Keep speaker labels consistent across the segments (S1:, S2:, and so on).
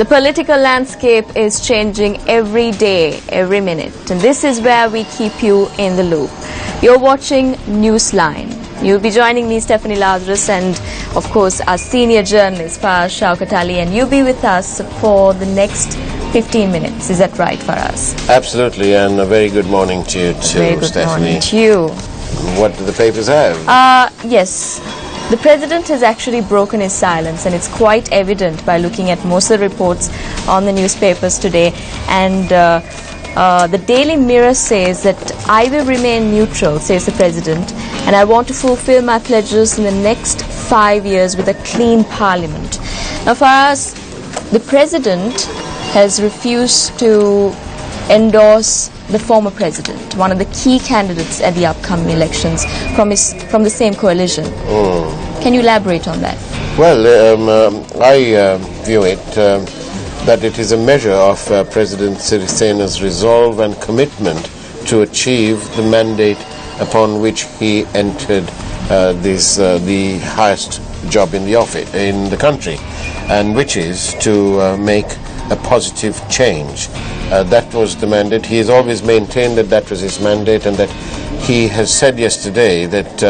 S1: The political landscape is changing every day, every minute, and this is where we keep you in the loop. You're watching Newsline. You'll be joining me, Stephanie Lazarus, and of course our senior journalist, Faz Shaukat Ali, and you'll be with us for the next 15 minutes. Is that right, Faraz?
S2: Absolutely, and a very good morning to you too,
S1: very good
S2: Stephanie.
S1: Morning to you.
S2: What do the papers have?
S1: Yes. The President has actually broken his silence, and it's quite evident by looking at most of the reports on the newspapers today. And the Daily Mirror says that I will remain neutral, says the President, and I want to fulfill my pledges in the next 5 years with a clean parliament. Now, for us, the President has refused to endorse the former president, one of the key candidates at the upcoming elections from the same coalition. Can you elaborate on that?
S2: Well, I view it that it is a measure of President Sirisena's resolve and commitment to achieve the mandate upon which he entered the highest job in the office in the country, and which is to make a positive change. That was the mandate. He has always maintained that that was his mandate, and that he has said yesterday that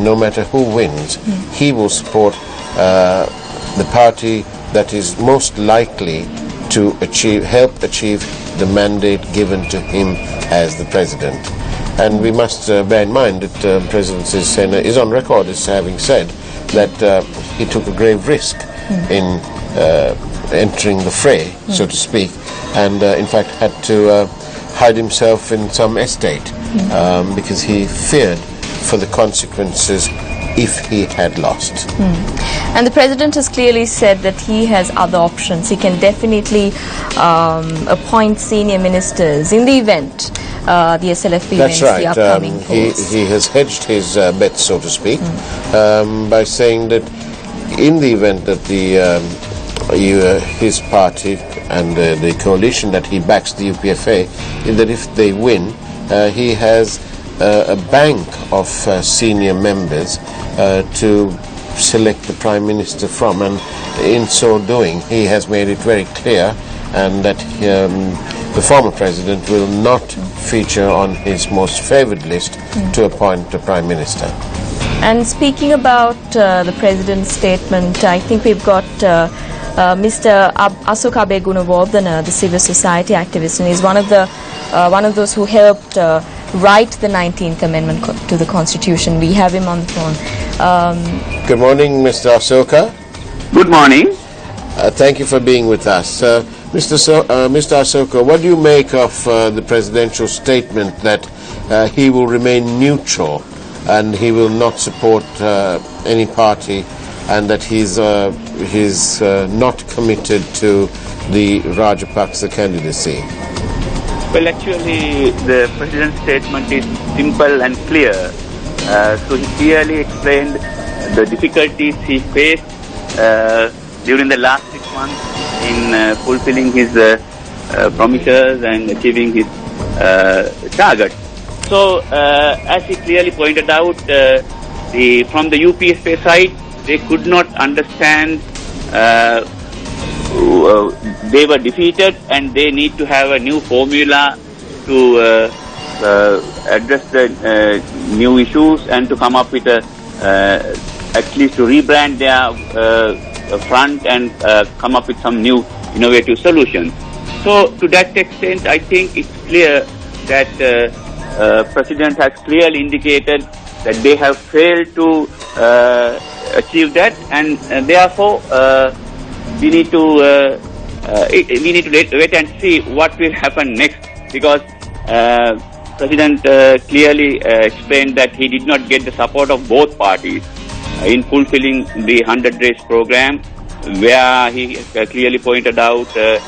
S2: no matter who wins, he will support the party that is most likely to help achieve the mandate given to him as the president. And we must bear in mind that President Sirisena is on record as having said that he took a grave risk in entering the fray, so to speak, and in fact had to hide himself in some estate because he feared for the consequences if he had lost.
S1: And the President has clearly said that he has other options. He can definitely appoint senior ministers in the event the SLFP wins the upcoming polls.
S2: He has hedged his bets, so to speak, by saying that in the event that his party and the coalition that he backs, the UPFA, that if they win, he has a bank of senior members to select the Prime Minister from, and in so doing he has made it very clear and that the former President will not feature on his most favoured list to appoint a Prime Minister.
S1: And speaking about the President's statement, I think we've got Mr. Ashok Gunawardena, the civil society activist, and he's one of those who helped write the 19th Amendment to the Constitution. We have him on the phone.
S2: Good morning, Mr. Ashoka.
S3: Good morning.
S2: Thank you for being with us. Mr. Ashoka, what do you make of the presidential statement that he will remain neutral and he will not support any party, and that he's not committed to the Rajapaksa candidacy?
S3: Well, actually, the President's statement is simple and clear. So he clearly explained the difficulties he faced during the last 6 months in fulfilling his promises and achieving his target. So, as he clearly pointed out, from the UPFA side, they could not understand. They were defeated, and they need to have a new formula to address the new issues and to come up with at least to rebrand their front and come up with some new innovative solutions. So to that extent, I think it's clear that President has clearly indicated that they have failed to achieve that, and therefore we need to wait and see what will happen next, because President clearly explained that he did not get the support of both parties in fulfilling the 100 days program, where he clearly pointed out the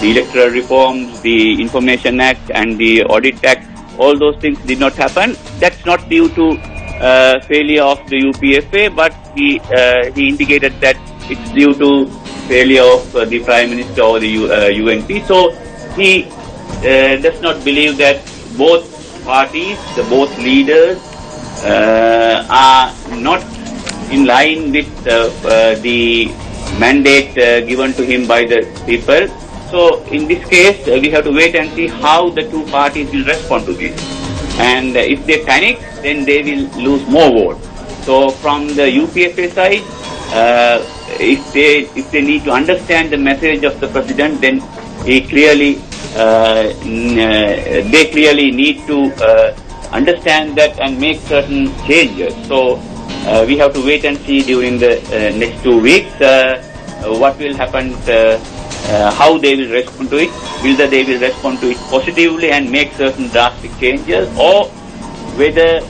S3: electoral reforms, the Information Act and the Audit Act. All those things did not happen. That's not due to failure of the UPFA, but he indicated that it's due to failure of the Prime Minister or the UNP. So he does not believe that both parties, both leaders are not in line with the mandate given to him by the people. So in this case, we have to wait and see how the two parties will respond to this. And if they panic, then they will lose more votes. So from the UPFA side, if they need to understand the message of the president, then they clearly need to understand that and make certain changes. So we have to wait and see during the next 2 weeks what will happen, how they will respond to it, whether they will respond to it positively and make certain drastic changes, or whether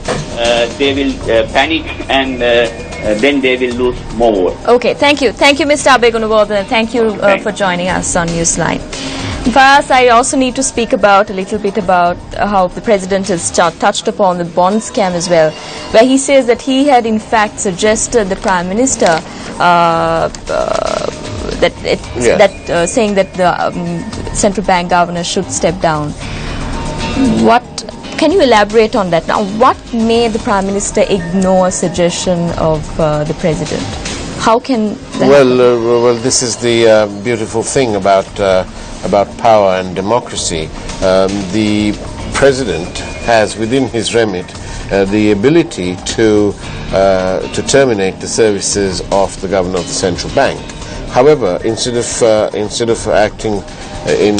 S3: they will panic and then they will lose more votes.
S1: Okay, thank you. Thank you, Mr. Abegunawardhan. Thank you for joining us on Newsline. Faraz, I also need to speak a little bit about how the president has touched upon the bond scam as well, where he says that he had in fact suggested the Prime Minister saying that the central bank governor should step down. Can you elaborate on that? Now, what made the Prime Minister ignore a suggestion of the President? How can that
S2: well, this is the beautiful thing about power and democracy. The President has within his remit the ability to terminate the services of the Governor of the Central Bank. However, instead of acting in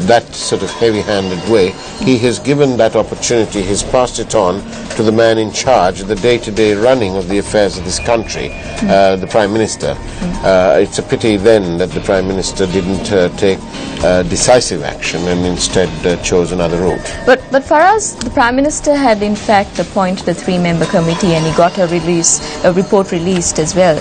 S2: that sort of heavy-handed way, he has given that opportunity, he's passed it on to the man in charge of the day-to-day running of the affairs of this country, the Prime Minister. It's a pity then that the Prime Minister didn't take decisive action and instead chose another route.
S1: But Faraz, the Prime Minister had in fact appointed a 3-member committee and he got a report released as well.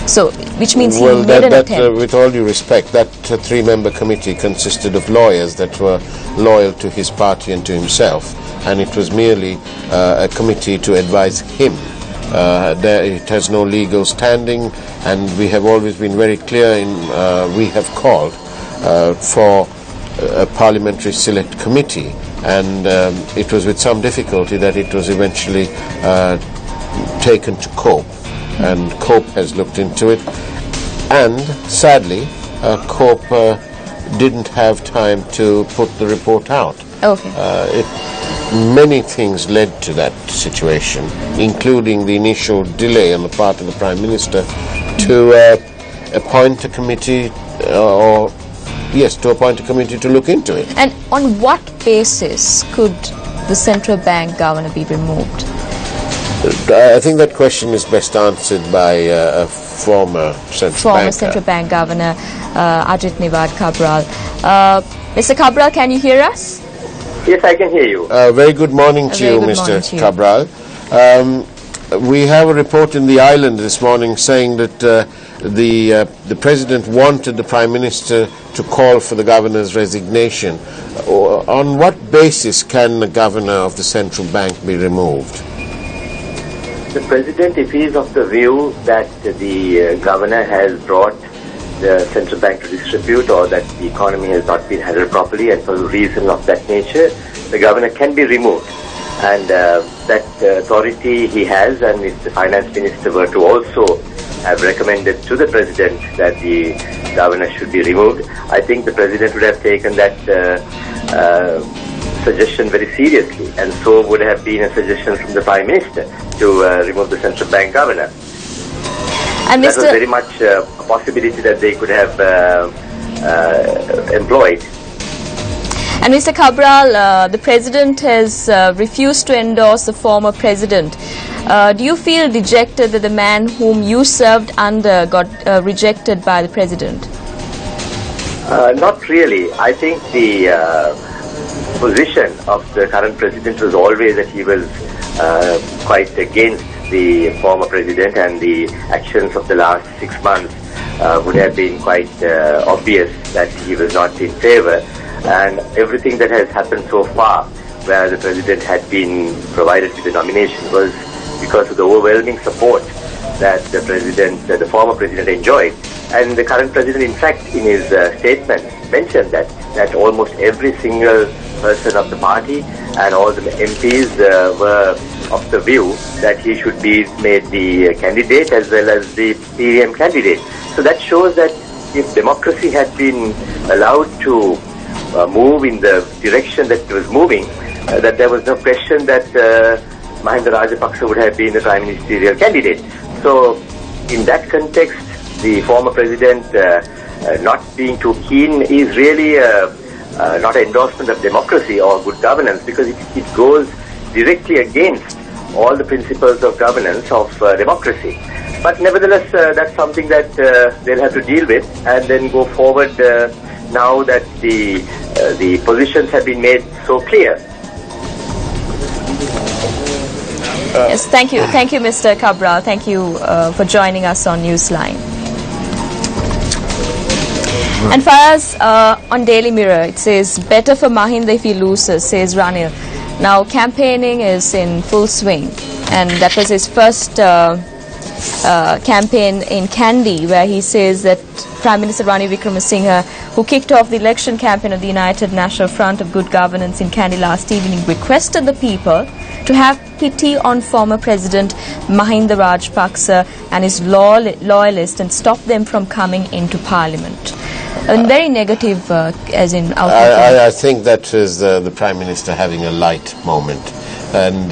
S1: So, which means he made an attempt.
S2: With all due respect, that 3-member committee consisted of lawyers that were loyal to his party and to himself, and it was merely a committee to advise him. It has no legal standing, and we have always been very clear we have called for a parliamentary select committee, and it was with some difficulty that it was eventually taken to COPE. And COPE has looked into it, and sadly COPE didn't have time to put the report out.
S1: Okay.
S2: Many things led to that situation, including the initial delay on the part of the Prime Minister to appoint a committee, to appoint a committee to look into it.
S1: And on what basis could the central bank governor be removed?
S2: I think that question is best answered by a former central
S1: bank governor, Ajit Nivad Cabral. Mr. Cabral, can you hear us?
S4: Yes, I can hear you.
S2: Very good morning to you, Mr. Cabral. We have a report in the island this morning saying that the President wanted the Prime Minister to call for the Governor's resignation. On what basis can the Governor of the Central Bank be removed?
S4: The President, if he is of the view that the Governor has brought the central bank to disrepute or that the economy has not been handled properly, and for a reason of that nature, the Governor can be removed. And that authority he has, and if the Finance Minister were to also have recommended to the President that the Governor should be removed, I think the President would have taken that suggestion very seriously, and so would have been a suggestion from the Prime Minister to remove the central bank governor.
S1: And
S4: that was very much a possibility that they could have employed.
S1: And Mr. Cabral, the President has refused to endorse the former President. Do you feel dejected that the man whom you served under got rejected by the President?
S4: Not really. I think the position of the current President was always that he was quite against the former President, and the actions of the last 6 months would have been quite obvious that he was not in favor. And everything that has happened so far, where the President had been provided with the nomination, was because of the overwhelming support that the former President enjoyed. And the current President, in fact, in his statement, mentioned that almost every single person of the party and all the MPs were of the view that he should be made the candidate as well as the PM candidate. So that shows that if democracy had been allowed to move in the direction that it was moving, that there was no question that Mahinda Rajapaksa would have been the prime ministerial candidate. So in that context, the former president not being too keen is really not an endorsement of democracy or good governance, because it goes directly against all the principles of governance of democracy. But nevertheless, that's something that they'll have to deal with and then go forward now that the positions have been made so clear.
S1: Yes, thank you, Mr. Cabral. Thank you for joining us on Newsline. And Faraz, on Daily Mirror, it says, better for Mahinda if he loses, says Ranil. Now, campaigning is in full swing, and that was his first campaign in Kandy, where he says that Prime Minister Ranil Wickremesinghe, who kicked off the election campaign of the United National Front of Good Governance in Kandy last evening, requested the people to have pity on former President Mahinda Rajapaksa and his loyalists and stop them from coming into Parliament. Very negative, as in outlook.
S2: I think that is the Prime Minister having a light moment, and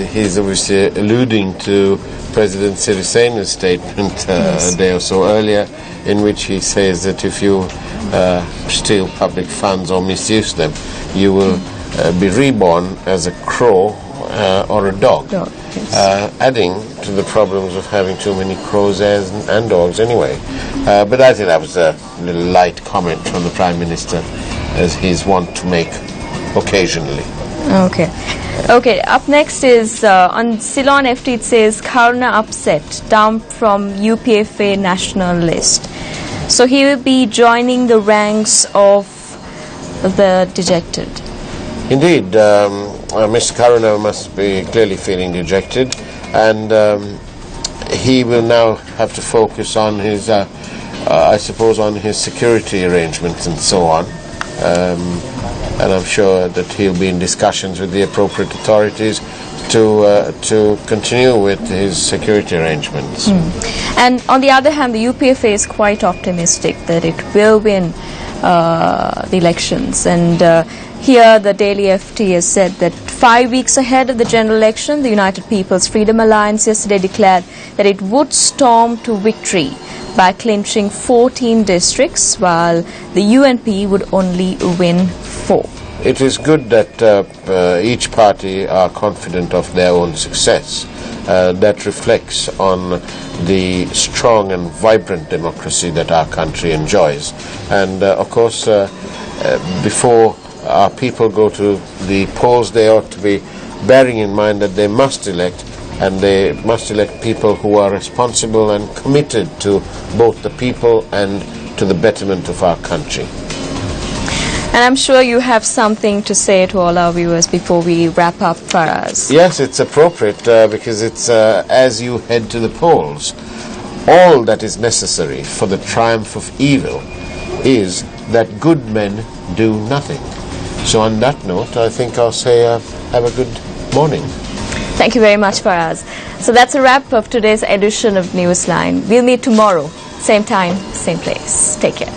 S2: he's obviously alluding to President Sirisena's statement a day or so earlier, in which he says that if you steal public funds or misuse them, you will be reborn as a crow or a dog. Yes. Adding to the problems of having too many crows and dogs anyway. But I think that was a little light comment from the Prime Minister, as he's wont to make occasionally.
S1: Okay, up next is on Ceylon FT, it says Karuna upset, dumped from UPFA national list. So he will be joining the ranks of the dejected. Indeed,
S2: Mr. Karuna must be clearly feeling dejected, and he will now have to focus on his, I suppose, on his security arrangements and so on. And I'm sure that he'll be in discussions with the appropriate authorities to continue with his security arrangements.
S1: And on the other hand, the UPFA is quite optimistic that it will win the elections. And here the Daily FT has said that 5 weeks ahead of the general election, the United People's Freedom Alliance yesterday declared that it would storm to victory by clinching 14 districts, while the UNP would only win 4.
S2: It is good that each party are confident of their own success. That reflects on the strong and vibrant democracy that our country enjoys. And of course, before our people go to the polls, they ought to be bearing in mind that they must elect, and they must elect people who are responsible and committed to both the people and to the betterment of our country.
S1: And I'm sure you have something to say to all our viewers before we wrap up, Faraz.
S2: Yes, it's appropriate because it's as you head to the polls, all that is necessary for the triumph of evil is that good men do nothing. So on that note, I think I'll say have a good morning.
S1: Thank you very much, Faraz. So that's a wrap of today's edition of Newsline. We'll meet tomorrow, same time, same place. Take care.